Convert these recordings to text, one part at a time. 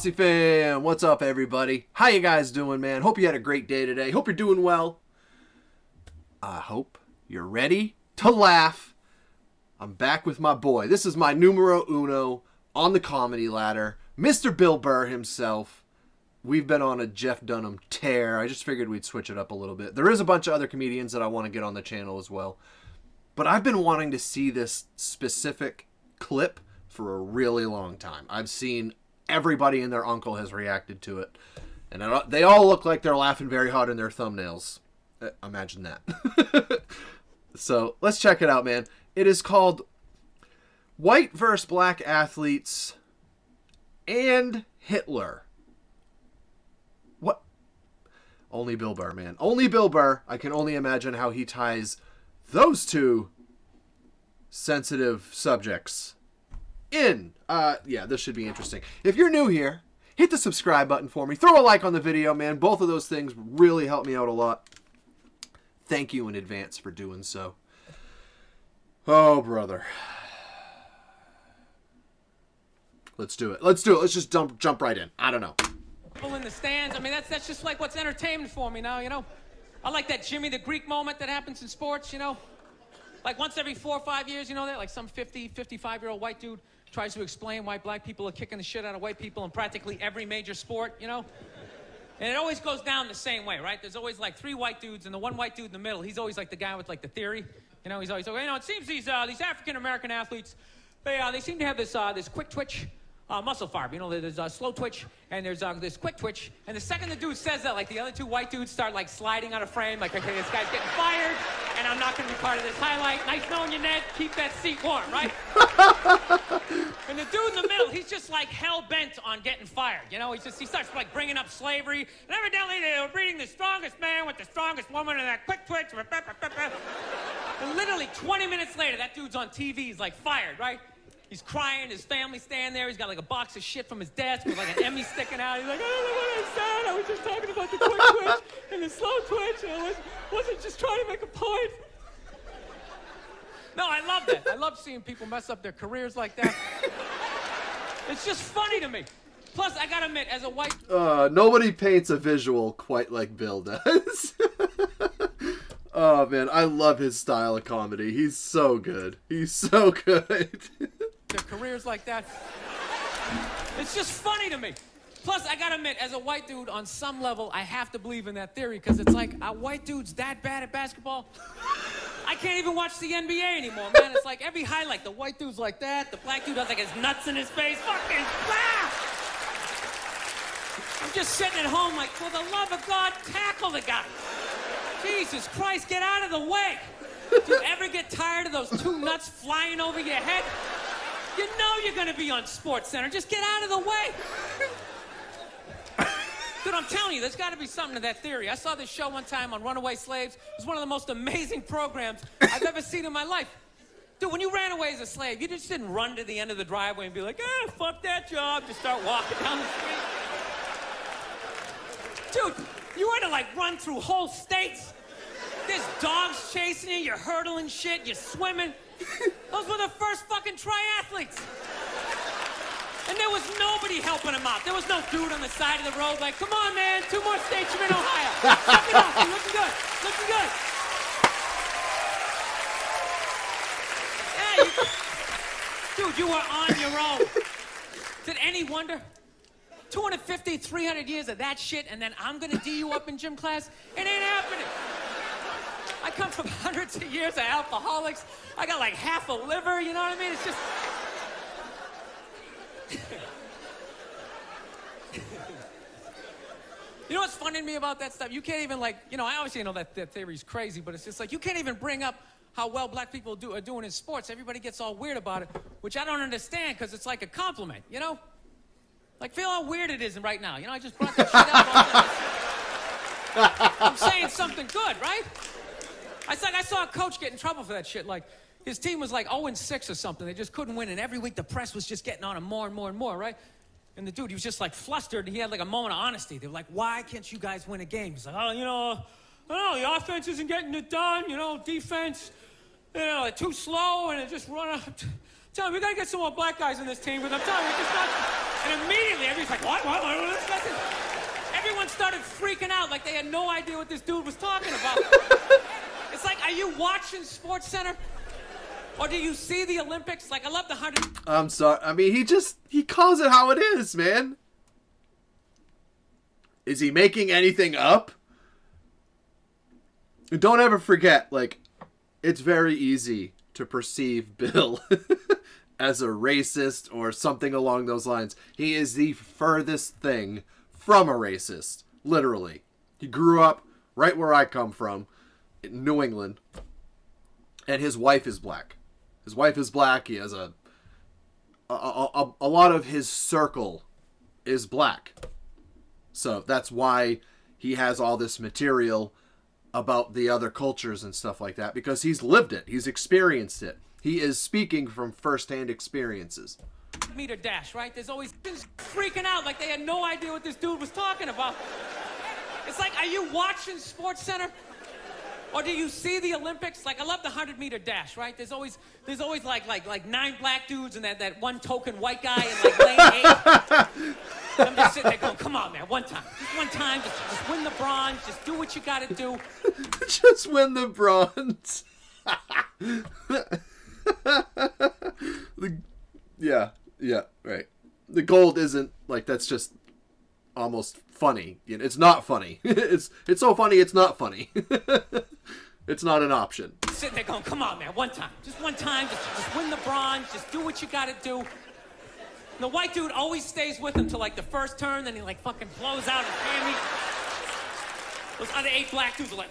Saucey fam, what's up everybody? How you guys doing, man? Hope you had a great day today. Hope you're doing well. I hope you're ready to laugh. I'm back with my boy. This is my numero uno on the comedy ladder, Mr. Bill Burr himself. We've been on a Jeff Dunham tear. I just figured we'd switch it up a little bit. There is a bunch of other comedians that I want to get on the channel as well. But I've been wanting to see this specific clip for a really long time. I've seen everybody and their uncle has reacted to it. And they all look like they're laughing very hard in their thumbnails. Imagine that. So let's check it out, man. It is called White vs. Black Athletes and Hitler. What? Only Bill Burr, man. Only Bill Burr. I can only imagine how he ties those two sensitive subjects in. Yeah, this should be interesting. If you're new here, hit the subscribe button for me. Throw a like on the video, man. Both of those things really help me out a lot. Thank you in advance for doing so. Oh, brother. Let's do it. Let's do it. Let's just jump right in. I don't know. People in the stands. I mean, that's just like what's entertainment for me now, you know? I like that Jimmy the Greek moment that happens in sports, you know? Like once every 4 or 5 years, you know that? Like some 50, 55-year-old white dude tries to explain why black people are kicking the shit out of white people in practically every major sport, you know? And it always goes down the same way, right? There's always like 3 white dudes, and the one white dude in the middle, he's always like the guy with like the theory. You know, he's always like, you know, it seems these African-American athletes, they seem to have this quick twitch muscle fiber. You know, there's a slow twitch, and there's this quick twitch. And the second the dude says that, like the other 2 white dudes start like sliding out of frame, like, okay, this guy's getting fired, and I'm not going to be part of this highlight. Nice knowing you, Ned. Keep that seat warm, right? And the dude in the middle, he's just like hell-bent on getting fired. You know, he starts like bringing up slavery. And evidently they were breeding the strongest man with the strongest woman and that quick twitch. And literally 20 minutes later, that dude's on TV. He's like fired, right? He's crying. His family's standing there. He's got like a box of shit from his desk with like an Emmy sticking out. He's like, I don't know what I said. I was just talking about the quick twitch and the slow twitch. And I wasn't just trying to make a point. No, I love that. I love seeing people mess up their careers like that. It's just funny to me. Plus, I gotta admit, as a white... Nobody paints a visual quite like Bill does. Oh, man, I love his style of comedy. He's so good. He's so good. Their careers like that. It's just funny to me. Plus, I gotta admit, as a white dude, on some level, I have to believe in that theory, because it's like, are white dudes that bad at basketball? I can't even watch the NBA anymore, man. It's like every highlight, the white dude's like that, the black dude has like his nuts in his face. Fucking I'm just sitting at home like, for the love of God, tackle the guy. Jesus Christ, get out of the way. Do you ever get tired of those 2 nuts flying over your head? You know you're gonna be on SportsCenter. Just get out of the way. Dude, I'm telling you, there's got to be something to that theory. I saw this show one time on runaway slaves. It was one of the most amazing programs I've ever seen in my life. Dude, when you ran away as a slave, you just didn't run to the end of the driveway and be like, fuck that job. Just start walking down the street. Dude, you had to, like, run through whole states. There's dogs chasing you. You're hurdling shit. You're swimming. Those were the first fucking triathletes. And there was nobody helping him out. There was no dude on the side of the road like, come on, man, 2 more states, you're in Ohio. Suck it up, you're looking good. Looking good. Yeah, dude, you were on your own. Did any wonder? 250, 300 years of that shit, and then I'm gonna D you up in gym class? It ain't happening. I come from hundreds of years of alcoholics. I got like half a liver, you know what I mean? It's just... You know what's funny to me about that stuff? You can't even, like, you know, I obviously know that theory's crazy, but it's just like, you can't even bring up how well black people are doing in sports. Everybody gets all weird about it, which I don't understand, because it's like a compliment, you know? Like, feel how weird it is right now. You know, I just brought that shit up. I'm saying something good, right? It's like I saw a coach get in trouble for that shit. Like, his team was like 0-6 or something. They just couldn't win, and every week the press was just getting on him more and more and more, right? And the dude, he was just like flustered, and he had like a moment of honesty. They were like, why can't you guys win a game? He's like, oh, you know, I don't know, the offense isn't getting it done, you know, defense, you know, they're too slow, and they just run out. telling you, we gotta get some more black guys in this team, but I'm telling you, it's just not. And immediately, everybody's like, what is this? Everyone started freaking out like they had no idea what this dude was talking about. It's like, are you watching Sports Center? Or do you see the Olympics? Like, I love the 100. I'm sorry. I mean, he calls it how it is, man. Is he making anything up? Don't ever forget, like, it's very easy to perceive Bill as a racist or something along those lines. He is the furthest thing from a racist, literally. He grew up right where I come from, in New England, and his wife is black. His wife is black. He has a lot of his circle is black. So that's why he has all this material about the other cultures and stuff like that, because he's lived it. He's experienced it. He is speaking from firsthand experiences. Meter dash, right? There's always freaking out like they had no idea what this dude was talking about. It's like, are you watching Sports Center? Or do you see the Olympics? Like, I love the 100-meter dash, right? There's always like 9 black dudes and that one token white guy in like lane 8. I'm just sitting there going, come on, man, one time. Just one time, just win the bronze. Just do what you got to do. Just win the bronze. Yeah, right. The gold isn't, like, that's just almost funny. You know, it's not funny. It's so funny, it's not funny. It's not an option. Sitting there going, come on, man, one time. Just one time, just win the bronze. Just do what you got to do. And the white dude always stays with him till, like, the first turn, then he, like, fucking blows out his hammy. Those other 8 black dudes are like...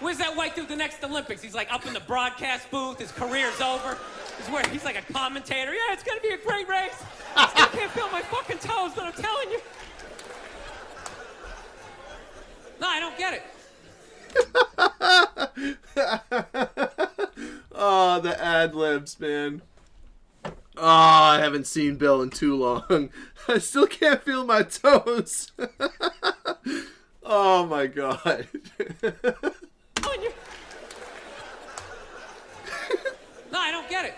Where's that white dude the next Olympics? He's, like, up in the broadcast booth. His career's over. He's like a commentator. Yeah, it's going to be a great race. I still can't feel my fucking toes, but I'm telling you. No, I don't get it. Oh, the ad-libs, man. Oh, I haven't seen Bill in too long. I still can't feel my toes. Oh, my God. No, I don't get it.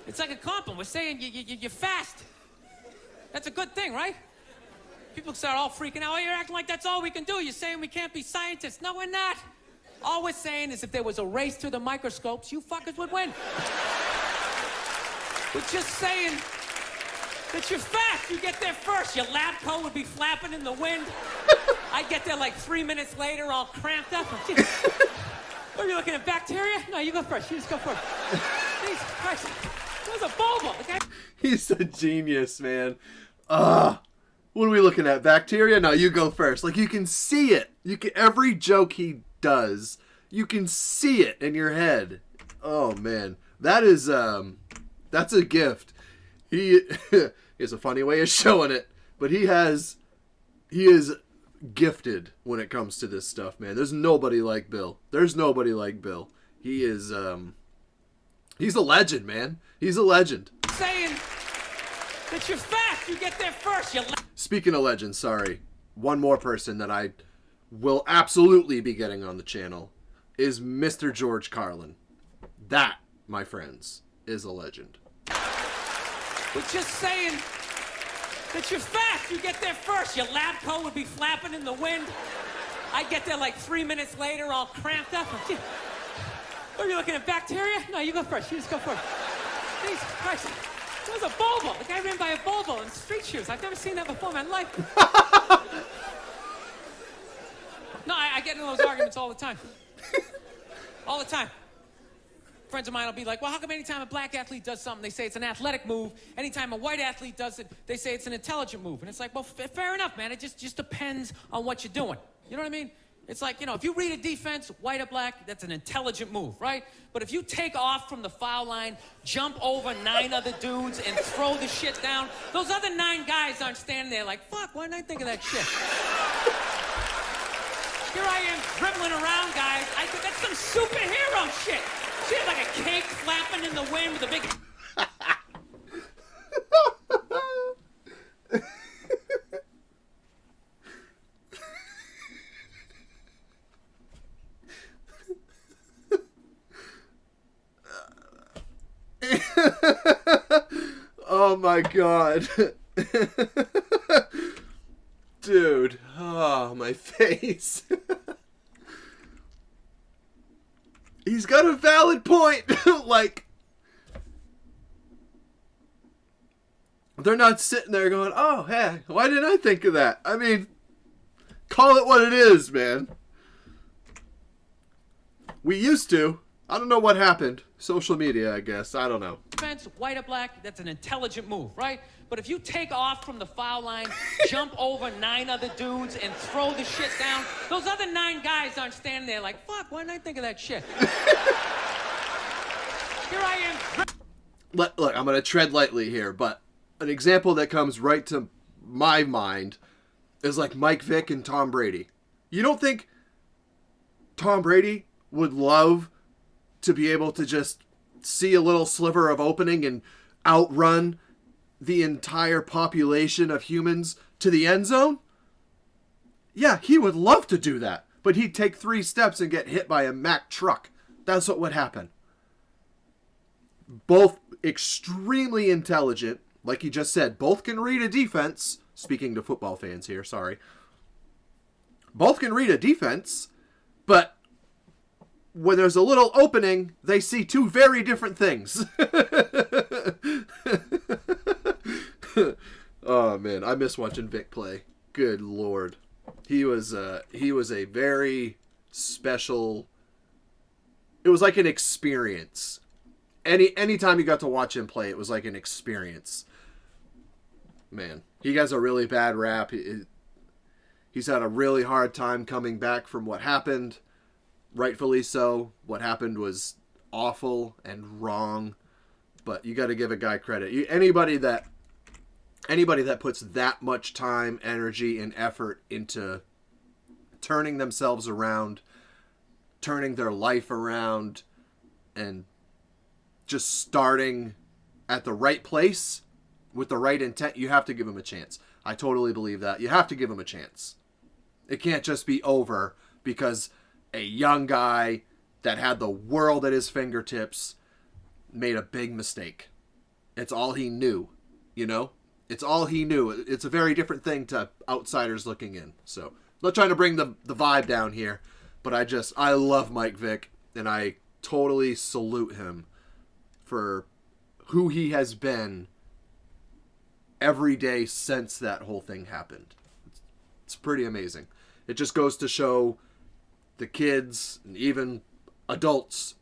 It's like a compliment. We're saying you're fast. That's a good thing, right? People start all freaking out. Oh, you're acting like that's all we can do. You're saying we can't be scientists. No, we're not. All we're saying is if there was a race to the microscopes, you fuckers would win. We're just saying that you're fast. You get there first. Your lab coat would be flapping in the wind. I get there like 3 minutes later, all cramped up. Are you looking at bacteria? No, you go first. You just go first. Jesus Christ. That was a bulba. The guy... He's a genius, man. What are we looking at? Bacteria? No, you go first. Like, you can see it. Every joke he does, you can see it in your head. Oh, man. That is, that's a gift. He has a funny way of showing it, but he is gifted when it comes to this stuff, man. There's nobody like Bill. He is, he's a legend, man. He's a legend. Saying that you're fast. You get there first. Speaking of legends, sorry. One more person that I will absolutely be getting on the channel is Mr. George Carlin. That, my friends, is a legend. We're just saying that you're fast. You get there first. Your lab coat would be flapping in the wind. I get there like 3 minutes later, all cramped up. Are you looking at bacteria? No, you go first. You just go first. Jesus Christ. That was a Volvo. The guy ran by a Volvo in street shoes. I've never seen that before in my life. No, I get in those arguments all the time. All the time. Friends of mine will be like, well, how come anytime a black athlete does something, they say it's an athletic move? Anytime a white athlete does it, they say it's an intelligent move. And it's like, well, fair enough, man. It just depends on what you're doing. You know what I mean? It's like, you know, if you read a defense, white or black, that's an intelligent move, right? But if you take off from the foul line, jump over 9 other dudes, and throw the shit down, those other 9 guys aren't standing there like, fuck, why didn't I think of that shit? Here I am dribbling around, guys. That's some superhero shit. Shit like a cake flapping in the wind with a big... Oh my god. Dude. Oh, my face. He's got a valid point. Like, they're not sitting there going, oh, hey, why didn't I think of that? I mean, call it what it is, man. We used to. I don't know what happened. Social media, I guess. I don't know. Defense, white or black, that's an intelligent move, right? But if you take off from the foul line, jump over 9 other dudes, and throw the shit down, those other 9 guys aren't standing there like, fuck, why didn't I think of that shit? Here I am. Look, I'm going to tread lightly here, but an example that comes right to my mind is like Mike Vick and Tom Brady. You don't think Tom Brady would love to be able to just see a little sliver of opening and outrun the entire population of humans to the end zone? Yeah, he would love to do that, but he'd take 3 steps and get hit by a Mack truck. That's what would happen. Both extremely intelligent, like he just said. Both can read a defense. Speaking to football fans here, sorry. Both can read a defense, but when there's a little opening, they see 2 very different things. Oh man, I miss watching Vic play. Good lord, he was a very special. It was like an experience. Anytime you got to watch him play, it was like an experience. Man, he has a really bad rap. He's had a really hard time coming back from what happened. Rightfully so. What happened was awful and wrong, but you got to give a guy credit. Anybody that puts that much time, energy, and effort into turning themselves around, turning their life around, and just starting at the right place with the right intent, you have to give him a chance. I totally believe that. You have to give him a chance. It can't just be over because a young guy that had the world at his fingertips made a big mistake. It's all he knew, you know? It's all he knew. It's a very different thing to outsiders looking in. So, I'm not trying to bring the vibe down here, but I love Mike Vick, and I totally salute him for who he has been every day since that whole thing happened. It's pretty amazing. It just goes to show the kids and even adults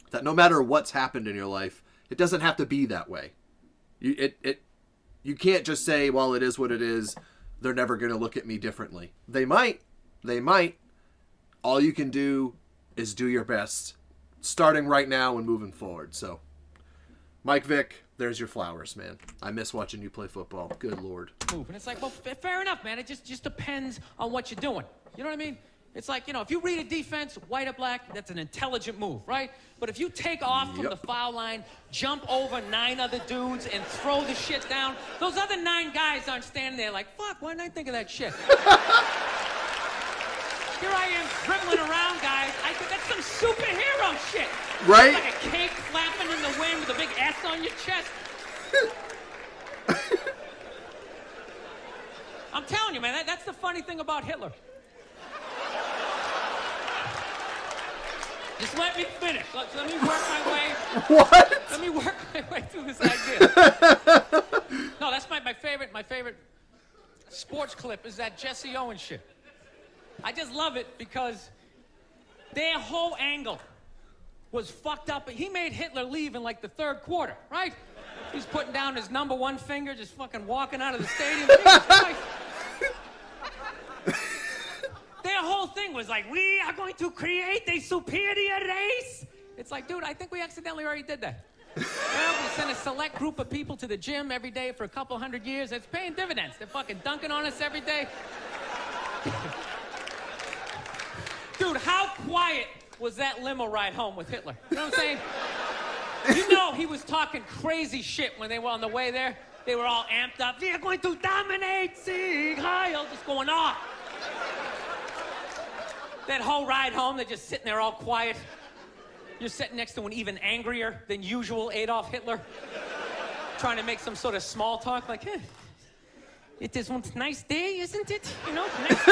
that no matter what's happened in your life, it doesn't have to be that way. You can't just say, well, it is what it is. They're never going to look at me differently. They might. All you can do is do your best, starting right now and moving forward. So, Mike Vick, there's your flowers, man. I miss watching you play football. Good Lord. Move. And it's like, well, fair enough, man. It just depends on what you're doing. You know what I mean? It's like, you know, if you read a defense, white or black, that's an intelligent move, right? But if you take off from the foul line, jump over 9 other dudes, and throw the shit down, those other 9 guys aren't standing there like, fuck, why didn't I think of that shit? Here I am dribbling around, guys. That's some superhero shit. Right? Like a cape flapping in the wind with a big S on your chest. I'm telling you, man, that's the funny thing about Hitler. Just let me finish. Let me work my way. What? Let me work my way through this idea. No, that's my favorite sports clip is that Jesse Owens shit. I just love it because their whole angle was fucked up. He made Hitler leave in like the 3rd quarter, right? He's putting down his number 1 finger, just fucking walking out of the stadium. Jesus Christ. Their whole thing was like, we are going to create a superior race. It's like, dude, I think we accidentally already did that. Well, we send a select group of people to the gym every day for a couple 100 years. It's paying dividends. They're fucking dunking on us every day. Dude, how quiet was that limo ride home with Hitler? You know what I'm saying? You know he was talking crazy shit when they were on the way there. They were all amped up. We are going to dominate, Sieg Heil, just going off. That whole ride home, they're just sitting there all quiet. You're sitting next to an even angrier than usual Adolf Hitler. trying to make some sort of small talk, like, hey, it is one nice day, isn't it? You know, nice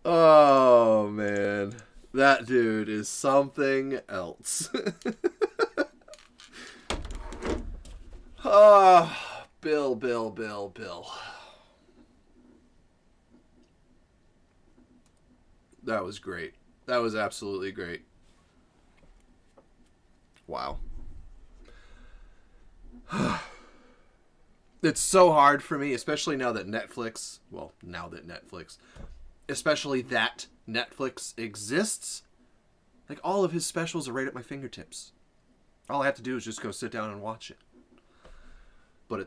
Oh, man. That dude is something else. Oh, Bill. That was great. That was absolutely great. Wow. It's so hard for me, especially now that Netflix, especially that Netflix exists. Like, all of his specials are right at my fingertips. All I have to do is just go sit down and watch it. But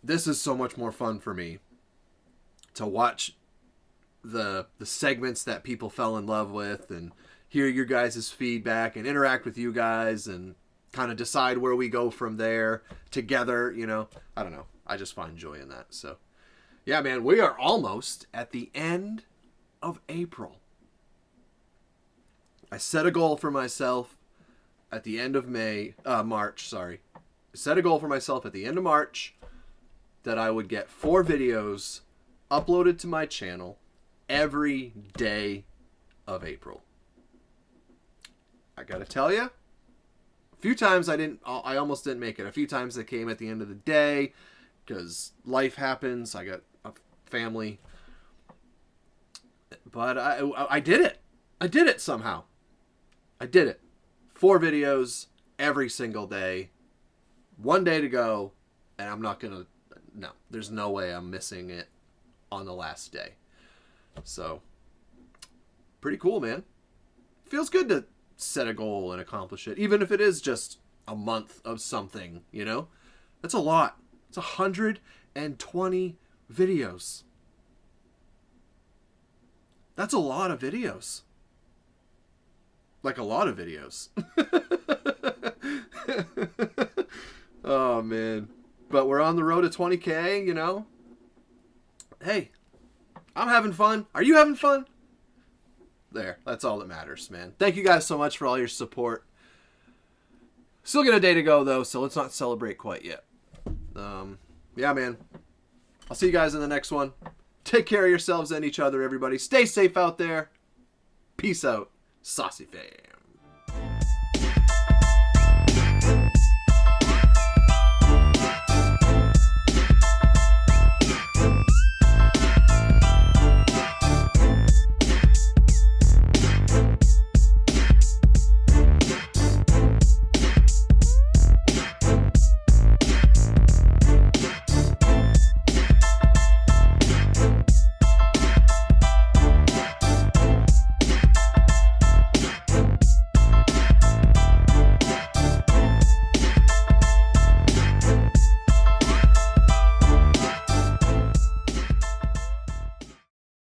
this is so much more fun for me to watch the segments that people fell in love with and hear your guys' feedback and interact with you guys and kind of decide where we go from there together, you know. I don't know. I just find joy in that. So, yeah, man, we are almost at the end of April. I set a goal for myself at the end of March, sorry. I set a goal for myself at the end of March that I would get 4 videos uploaded to my channel every day of April. I gotta tell you, a few times I almost didn't make it. A few times they came at the end of the day because life happens. I got a family. But I did it. I did it somehow. I did it. 4 videos every single day. 1 day to go. And I'm not going to... No, there's no way I'm missing it on the last day. So, pretty cool, man. Feels good to set a goal and accomplish it. Even if it is just a month of something, you know? That's a lot. It's 120 videos. That's a lot of videos. Like a lot of videos. Oh, man. But we're on the road to 20K, you know? Hey, I'm having fun. Are you having fun? There. That's all that matters, man. Thank you guys so much for all your support. Still got a day to go, though, so let's not celebrate quite yet. Yeah, man. I'll see you guys in the next one. Take care of yourselves and each other, everybody. Stay safe out there. Peace out. Saucey fam.